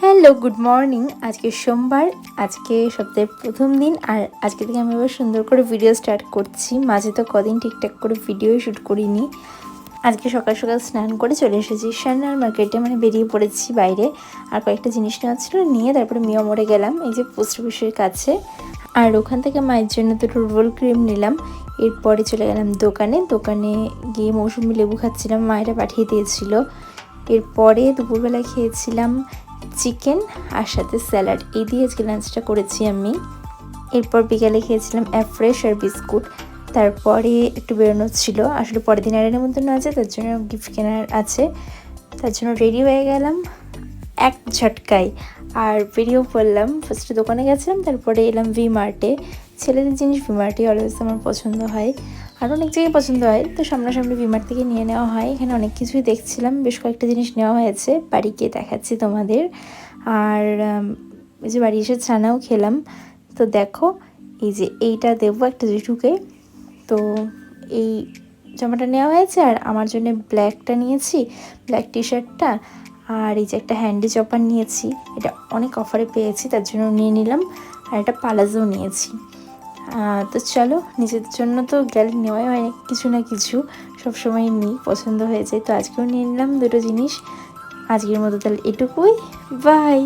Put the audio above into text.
Hello, good morning. আজকে সোমবার, আজকে সপ্তাহের প্রথম দিন। আর আজকে থেকে আমি আবার সুন্দর করে ভিডিও স্টার্ট করছি। মাঝে তো কদিন ঠিকঠাক করে ভিডিও শ্যুট করিনি। আজকে সকাল সকাল স্নান করে চলে এসেছি সান্নার মার্কেটে, মানে বেরিয়ে পড়েছি বাইরে। আর কয়েকটা জিনিস নেওয়া ছিল, নিয়ে তারপরে মিয়ামরে গেলাম, এই যে পোস্ট অফিসের কাছে। আর ওখান থেকে মায়ের জন্য দুটো রোল ক্রিম নিলাম। এরপরে চলে গেলাম দোকানে গিয়ে মৌসুমি লেবু খাচ্ছিলাম, মায়েরা পাঠিয়ে দিয়েছিল। এরপরে দুপুরবেলা খেয়েছিলাম চিকেন আর সাথে স্যালাড, এই দিয়ে আজকে লাঞ্চটা করেছি আমি। এরপর বিকালে খেয়েছিলাম অ্যাফ্রেশ আর বিস্কুট। তারপরে একটু বেরোনো ছিল, আসলে পরের দিন আরেকটা মতন আছে, তার জন্য গিফট কেনার আছে, তার জন্য রেডি হয়ে গেলাম এক ঝটকায়। আর বেরিয়েও পড়লাম। ফার্স্টে দোকানে গেছিলাম, তারপরে এলাম ভি মার্টে। ছেলেদের জিনিস ভি মার্টে অলওয়েজ আমার পছন্দ হয়, আর অনেক জায়গায় পছন্দ হয়, তো সামনাসামনি ভি মার্ট থেকে নিয়ে নেওয়া হয়। এখানে অনেক কিছুই দেখছিলাম, বেশ কয়েকটা জিনিস নেওয়া হয়েছে, বাড়ি গিয়ে দেখাচ্ছি তোমাদের। আর এই যে বাড়ি এসে ছানাও খেলাম। তো দেখো, এই যে এইটা দেবো একটা জেঠুকে, তো এই জামাটা নেওয়া হয়েছে। আর আমার জন্য ব্ল্যাকটা নিয়েছি, ব্ল্যাক টি শার্টটা। আর এই যে একটা হ্যান্ডি চপার নিয়েছি, এটা অনেক অফারে পেয়েছি, তার জন্য নিয়ে নিলাম। আর একটা পালাজো নিয়েছি। তো চলো, নিজেদের জন্য তো গেলে নেওয়াই হয় কিছু না কিছু, সবসময় নিই, পছন্দ হয়ে যায়। তো আজকেও নিয়ে নিলাম দুটো জিনিস। আজকের মতো তাহলে এটুকুই, বাই।